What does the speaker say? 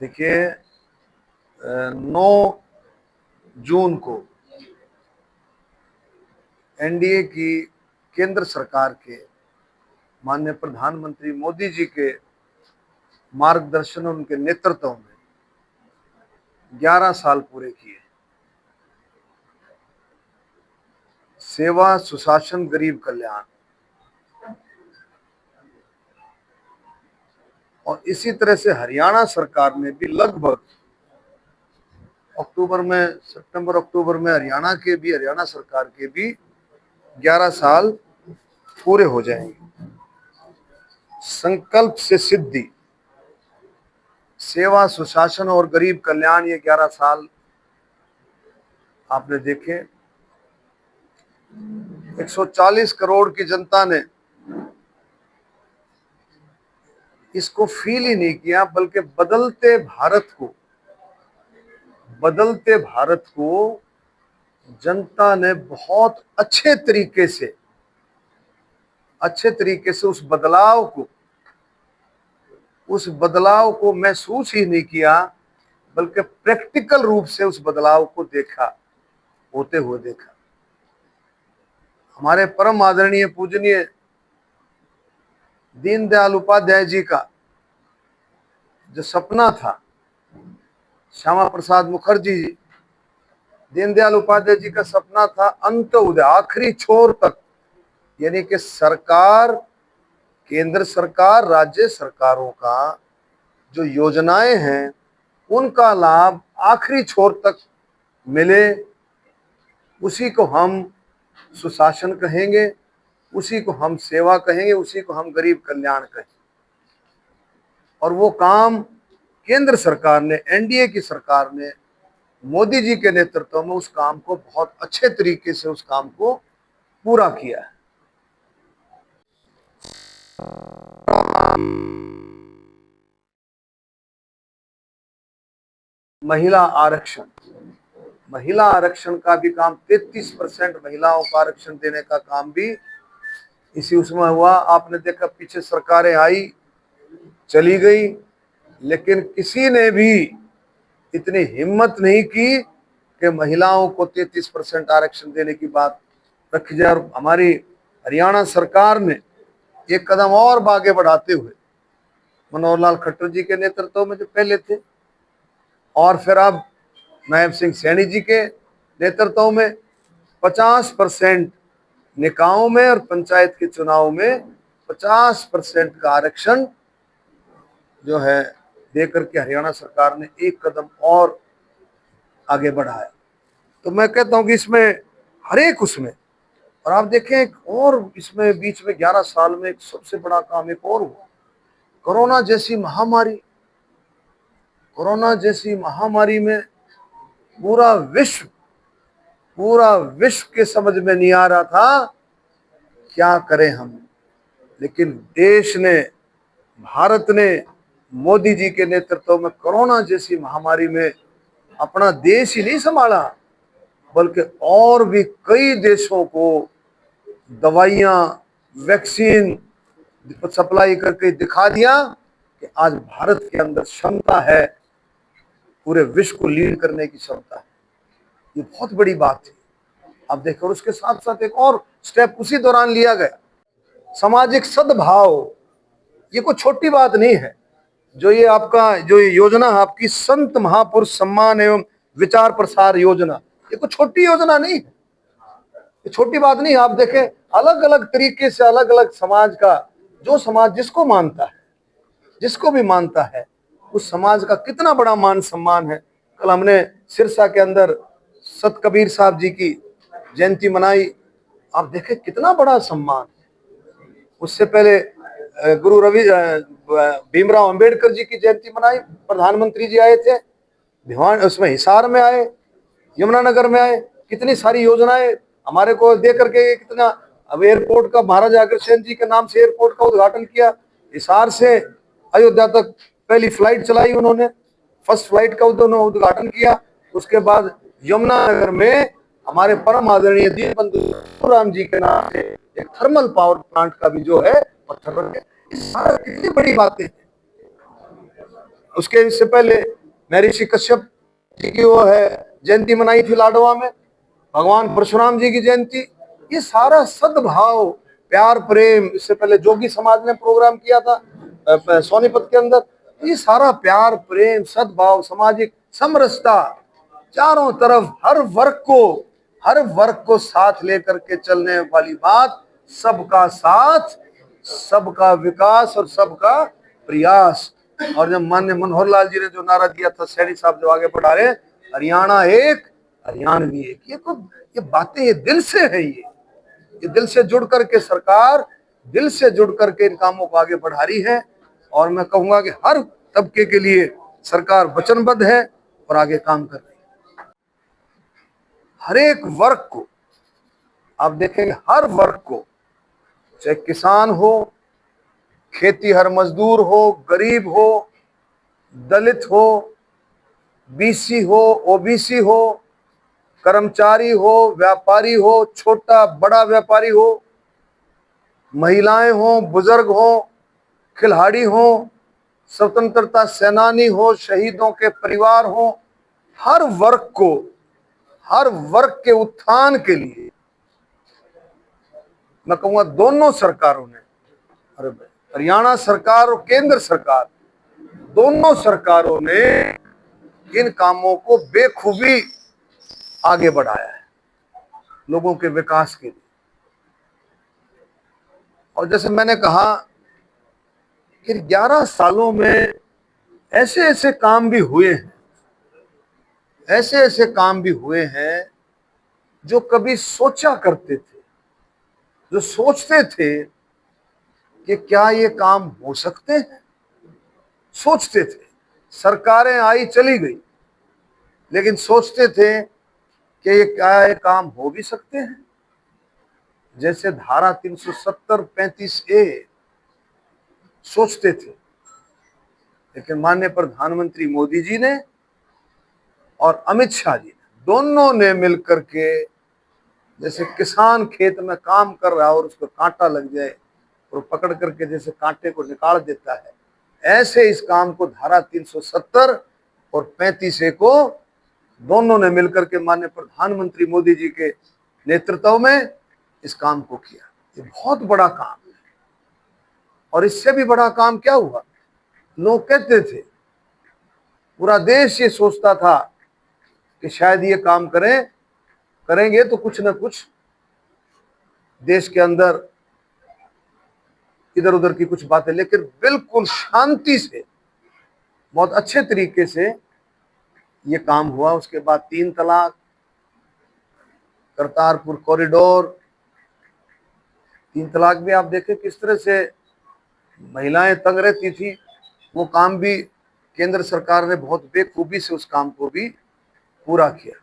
देखिए, 9 जून को एनडीए की केंद्र सरकार के माननीय प्रधानमंत्री मोदी जी के मार्गदर्शन और उनके नेतृत्व में 11 साल पूरे किए। सेवा, सुशासन, गरीब कल्याण। और इसी तरह से हरियाणा सरकार ने भी लगभग सितंबर अक्टूबर में हरियाणा सरकार के भी 11 साल पूरे हो जाएंगे। संकल्प से सिद्धि, सेवा, सुशासन और गरीब कल्याण, ये 11 साल आपने देखे। 140 करोड़ की जनता ने इसको फील ही नहीं किया, बल्कि बदलते भारत को जनता ने बहुत अच्छे तरीके से उस बदलाव को महसूस ही नहीं किया, बल्कि प्रैक्टिकल रूप से उस बदलाव को होते हुए देखा। हमारे परम आदरणीय पूजनीय दीनदयाल उपाध्याय जी का जो सपना था, श्यामा प्रसाद मुखर्जी जी, दीनदयाल उपाध्याय जी का सपना था अंत्योदय, आखिरी छोर तक, यानी कि केंद्र सरकार, राज्य सरकारों का जो योजनाएं हैं उनका लाभ आखिरी छोर तक मिले। उसी को हम सुशासन कहेंगे, उसी को हम सेवा कहेंगे, उसी को हम गरीब कल्याण कहेंगे। और वो काम केंद्र सरकार ने, एनडीए की सरकार ने मोदी जी के नेतृत्व में उस काम को बहुत अच्छे तरीके से पूरा किया है। महिला आरक्षण का भी काम, 33% महिलाओं को आरक्षण देने का काम भी इसी उसमें हुआ। आपने देखा, पीछे सरकारें आई चली गई, लेकिन किसी ने भी इतनी हिम्मत नहीं की कि महिलाओं को 33% आरक्षण देने की बात रखी जाए। और हमारी हरियाणा सरकार ने एक कदम और आगे बढ़ाते हुए, मनोहर लाल खट्टर जी के नेतृत्व में जो पहले थे, और फिर अब नायब सिंह सैनी जी के नेतृत्व में 50% निकायों में और पंचायत के चुनाव में 50% का आरक्षण जो है देकर के हरियाणा सरकार ने एक कदम और आगे बढ़ाया। तो मैं कहता हूं कि इसमें हर एक उसमें, और आप देखें एक और इसमें बीच में 11 साल में एक सबसे बड़ा काम एक और हुआ, कोरोना जैसी महामारी में पूरा विश्व के समझ में नहीं आ रहा था क्या करें हम। लेकिन भारत ने मोदी जी के नेतृत्व में कोरोना जैसी महामारी में अपना देश ही नहीं संभाला, बल्कि और भी कई देशों को दवाइयां, वैक्सीन सप्लाई करके दिखा दिया कि आज भारत के अंदर क्षमता है, पूरे विश्व को लीड करने की क्षमता है। ये बहुत बड़ी बात थी। अब देखो, उसके साथ साथ एक और स्टेप उसी दौरान लिया गया, सामाजिक सद्भाव। ये कोई छोटी बात नहीं है। जो ये योजना आपकी संत महापुरुष सम्मान एवं विचार प्रसार योजना, ये कोई छोटी योजना नहीं है, ये छोटी बात नहीं। आप देखें, अलग अलग तरीके से अलग अलग समाज का, जो समाज जिसको भी मानता है, उस समाज का कितना बड़ा मान सम्मान है। कल हमने सिरसा के अंदर संत कबीर साहब जी की जयंती मनाई। आप देखें कितना बड़ा सम्मान। उससे पहले गुरु भीमराव अंबेडकर जी की जयंती मनाई, प्रधानमंत्री जी आए थे, भिवानी उसमें हिसार में आए, यमुनानगर में आए, कितनी सारी योजनाएं हमारे को दे करके, कितना। अब एयरपोर्ट का महाराजा अग्रसेन जी के नाम से एयरपोर्ट का उद्घाटन किया, हिसार से अयोध्या तक पहली फ्लाइट चलाई उन्होंने, फर्स्ट फ्लाइट का उद्घाटन किया। उसके बाद यमुनानगर में हमारे परम आदरणीय दीनबंधु राम जी के नाम से एक थर्मल पावर प्लांट का भी जो है पत्थर रखे। कितनी बड़ी बातें हैं। उसके इससे पहले महर्षि कश्यप जी की वो है जयंती मनाई थी लाडवा में, भगवान परशुराम जी की जयंती। ये सारा सद्भाव, प्यार, प्रेम, इससे पहले जोगी समाज ने प्रोग्राम किया था सोनीपत के अंदर। ये सारा प्यार, प्रेम, सद्भाव, सामाजिक समरसता, चारों तरफ हर वर्ग को साथ लेकर के चलने वाली बात, सबका साथ, सबका विकास और सबका प्रयास। और जब माननीय मनोहर लाल जी ने जो नारा दिया था, सैनी साहब जो आगे बढ़ा रहे, हरियाणा एक, हरियाणवी एक, ये बातें ये दिल से है, ये दिल से जुड़ करके सरकार दिल से जुड़ करके इन कामों को आगे बढ़ा रही है। और मैं कहूंगा कि हर तबके के लिए सरकार वचनबद्ध है और आगे काम कर रही है। हर एक वर्ग को आप देखेंगे, हर वर्ग को, चाहे किसान हो, खेती हर मजदूर हो, गरीब हो, दलित हो, बीसी हो, ओबीसी हो, कर्मचारी हो, व्यापारी हो, छोटा बड़ा व्यापारी हो, महिलाएं हो, बुजुर्ग हो, खिलाड़ी हो, स्वतंत्रता सेनानी हो, शहीदों के परिवार हो, हर वर्ग को, हर वर्ग के उत्थान के लिए मैं कहूंगा दोनों सरकारों ने, हरियाणा सरकार और केंद्र सरकार, दोनों सरकारों ने इन कामों को बेखूबी आगे बढ़ाया है लोगों के विकास के लिए। और जैसे मैंने कहा कि 11 सालों में ऐसे ऐसे काम भी हुए हैं, ऐसे ऐसे काम भी हुए हैं जो कभी सोचा करते थे, जो सोचते थे कि क्या ये काम हो सकते हैं, सोचते थे। सरकारें आई चली गई, लेकिन सोचते थे कि ये क्या ये काम हो भी सकते हैं। जैसे धारा 370 35A सोचते थे, लेकिन माननीय प्रधानमंत्री मोदी जी ने और अमित शाह जी ने, दोनों ने मिलकर के, जैसे किसान खेत में काम कर रहा है और उसको कांटा लग जाए और पकड़ करके जैसे कांटे को निकाल देता है, ऐसे इस काम को धारा 370 और 35A को दोनों ने मिलकर के माननीय प्रधानमंत्री मोदी जी के नेतृत्व में इस काम को किया। ये बहुत बड़ा काम है। और इससे भी बड़ा काम क्या हुआ, लोग कहते थे, पूरा देश ये सोचता था कि शायद ये काम करेंगे तो कुछ ना कुछ देश के अंदर इधर उधर की कुछ बातें, लेकिन बिल्कुल शांति से, बहुत अच्छे तरीके से ये काम हुआ। उसके बाद 3 तलाक, करतारपुर कॉरिडोर, 3 तलाक भी आप देखें किस तरह से महिलाएं तंग रहती थी, वो काम भी केंद्र सरकार ने बहुत बेखूबी से उस काम को भी पूरा किया।